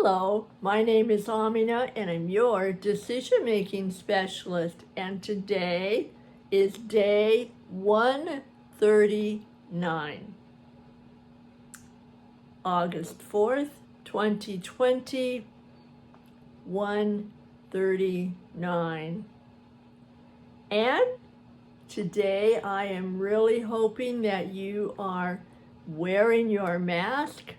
Hello, my name is Amina and I'm your decision-making specialist, and today is day 139, August 4th, 2020, 139. And today I am really hoping that you are wearing your mask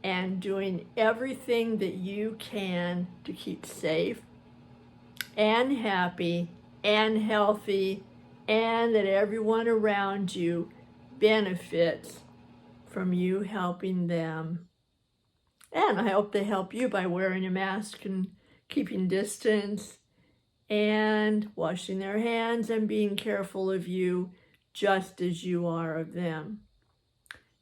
and doing everything that you can to keep safe and happy and healthy, and that everyone around you benefits from you helping them. And I hope they help you by wearing a mask and keeping distance and washing their hands and being careful of you just as you are of them.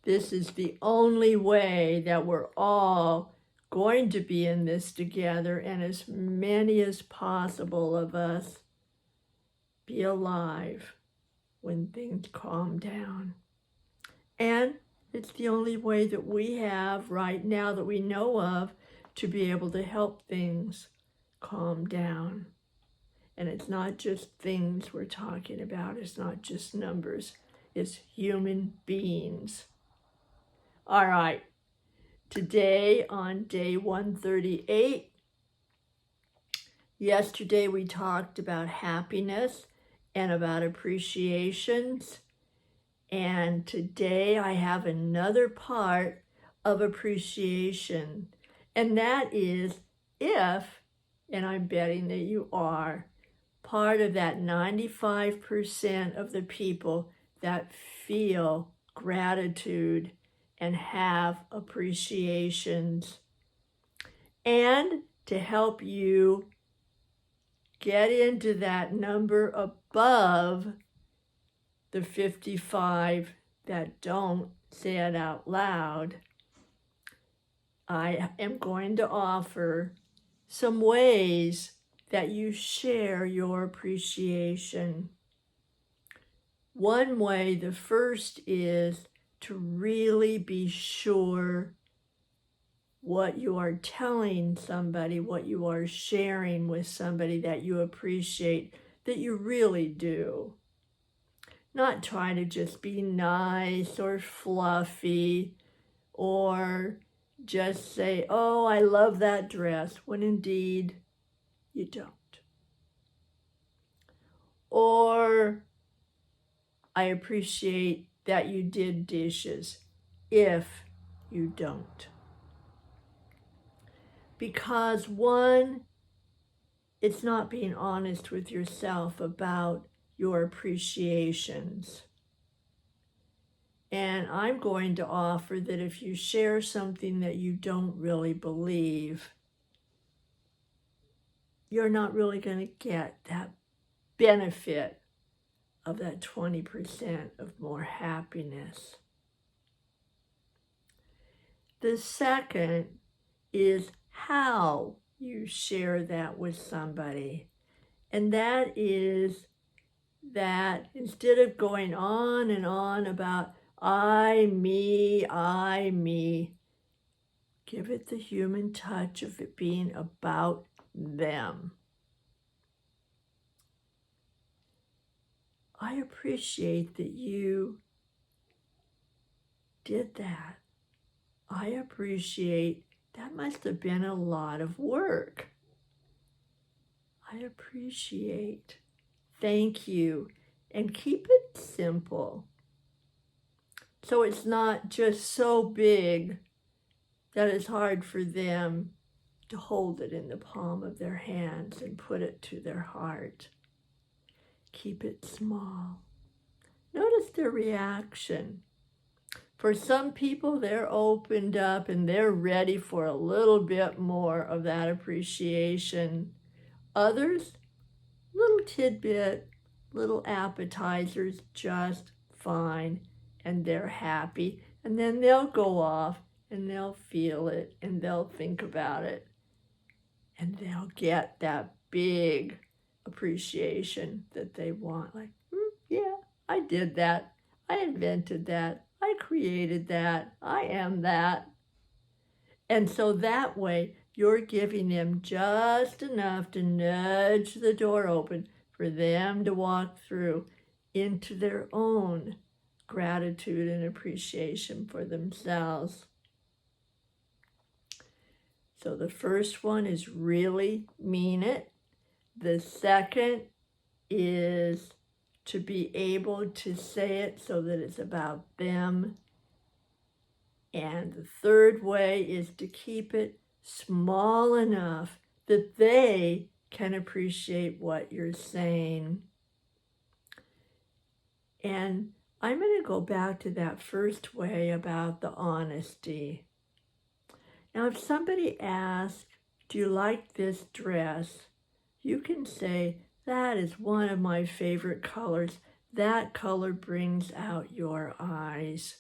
This is the only way that we're all going to be in this together, and as many as possible of us be alive when things calm down. And it's the only way that we have right now that we know of to be able to help things calm down. And it's not just things we're talking about. It's not just numbers. It's human beings. All right, today on day 138, yesterday we talked about happiness and about appreciations, and today I have another part of appreciation, and that is if, and I'm betting that you are, part of that 95% of the people that feel gratitude and have appreciations. And to help you get into that number above the 55 that don't say it out loud, I am going to offer some ways that you share your appreciation. One way, the first, is to really be sure what you are telling somebody, what you are sharing with somebody that you appreciate, that you really do. Not try to just be nice or fluffy or just say, oh, I love that dress, when indeed you don't. Or I appreciate that you did dishes, if you don't. Because one, it's not being honest with yourself about your appreciations. And I'm going to offer that if you share something that you don't really believe, you're not really going to get that benefit of that 20% of more happiness. The second is how you share that with somebody. And that is that instead of going on and on about I, me, give it the human touch of it being about them. I appreciate that you did that. I appreciate that must have been a lot of work. I appreciate. Thank you. And keep it simple. So it's not just so big that it's hard for them to hold it in the palm of their hands and put it to their heart. Keep it small. Notice their reaction. For some people, they're opened up and they're ready for a little bit more of that appreciation. Others, little tidbit, little appetizers, just fine, and they're happy. And then they'll go off and they'll feel it and they'll think about it. And they'll get that big appreciation that they want. Like, yeah, I did that. I invented that. I created that. I am that. And so that way, you're giving them just enough to nudge the door open for them to walk through into their own gratitude and appreciation for themselves. So the first one is really mean it. The second is to be able to say it so that it's about them. And the third way is to keep it small enough that they can appreciate what you're saying. And I'm going to go back to that first way about the honesty. Now, if somebody asks, do you like this dress? You can say, that is one of my favorite colors. That color brings out your eyes.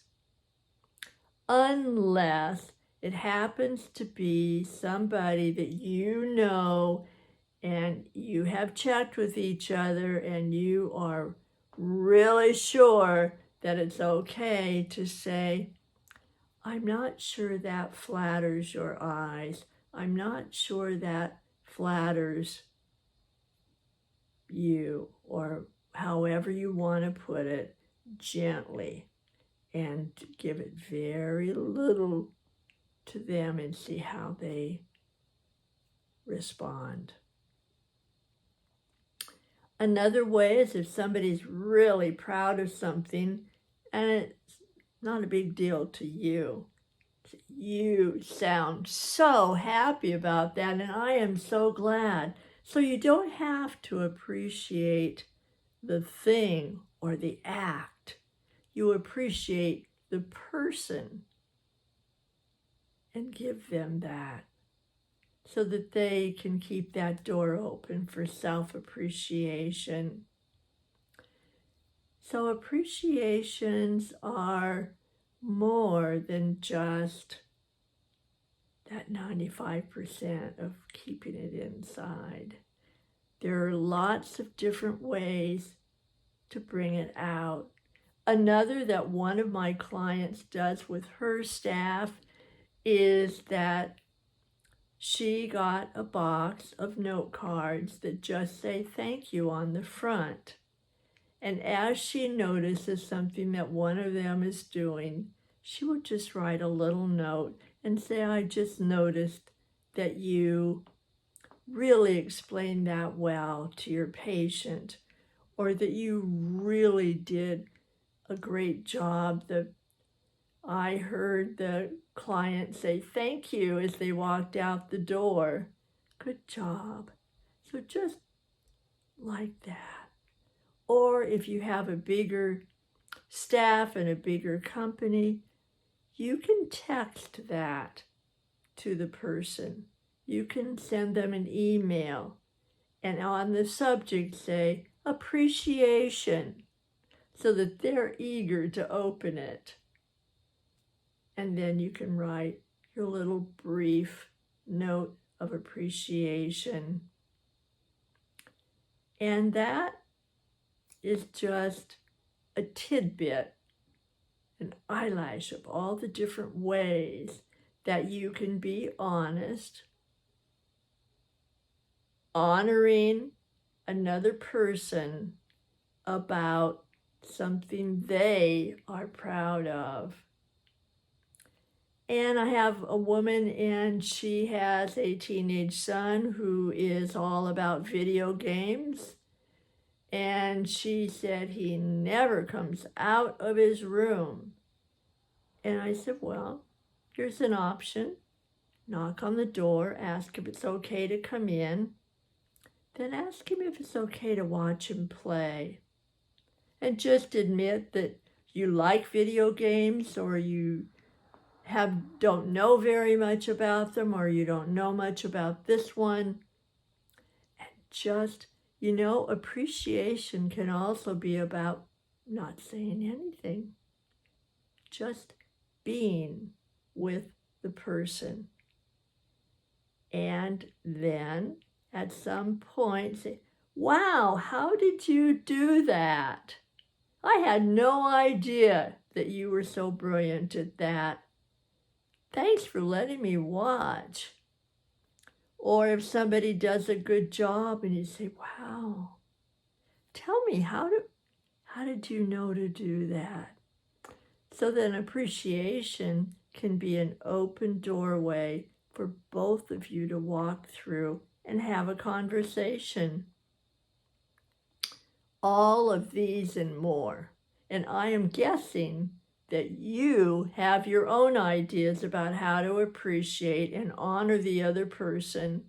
Unless it happens to be somebody that you know and you have checked with each other and you are really sure that it's okay to say, I'm not sure that flatters your eyes. I'm not sure that flatters you, or however you want to put it, gently, and give it very little to them and see how they respond. Another way is if somebody's really proud of something and it's not a big deal to you. You sound so happy about that, and I am so glad. So you don't have to appreciate the thing or the act. You appreciate the person and give them that so that they can keep that door open for self-appreciation. So appreciations are more than just that 95% of keeping it inside. There are lots of different ways to bring it out. Another that one of my clients does with her staff is that she got a box of note cards that just say thank you on the front. And as she notices something that one of them is doing, she will just write a little note and say, I just noticed that you really explained that well to your patient, or that you really did a great job. I heard the client say thank you as they walked out the door. Good job. So just like that. Or if you have a bigger staff and a bigger company, you can text that to the person. You can send them an email and on the subject say appreciation so that they're eager to open it. And then you can write your little brief note of appreciation. And that is just a tidbit, an eyelash of all the different ways that you can be honest, honoring another person about something they are proud of. And I have a woman, and she has a teenage son who is all about video games. And she said he never comes out of his room. And I said, well, here's an option. Knock on the door, ask if it's okay to come in. Then ask him if it's okay to watch him play. And just admit that you like video games, or you don't know very much about them, or you don't know much about this one. And just, appreciation can also be about not saying anything, just being with the person. And then at some point say, wow, how did you do that? I had no idea that you were so brilliant at that. Thanks for letting me watch. Or if somebody does a good job and you say, wow, tell me, how did you know to do that? So then appreciation can be an open doorway for both of you to walk through and have a conversation. All of these and more. And I am guessing that you have your own ideas about how to appreciate and honor the other person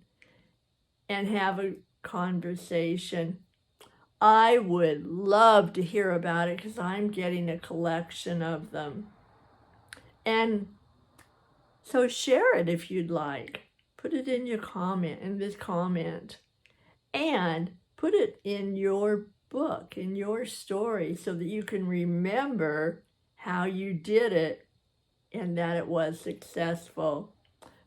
and have a conversation. I would love to hear about it because I'm getting a collection of them. And so share it if you'd like. Put it in your comment, in this comment. And put it in your book, in your story, so that you can remember how you did it and that it was successful.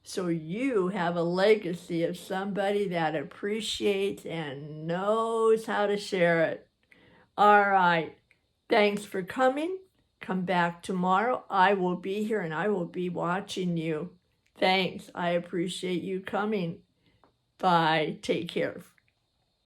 So you have a legacy of somebody that appreciates and knows how to share it. All right. Thanks for coming. Come back tomorrow. I will be here and I will be watching you. Thanks. I appreciate you coming. Bye. Take care.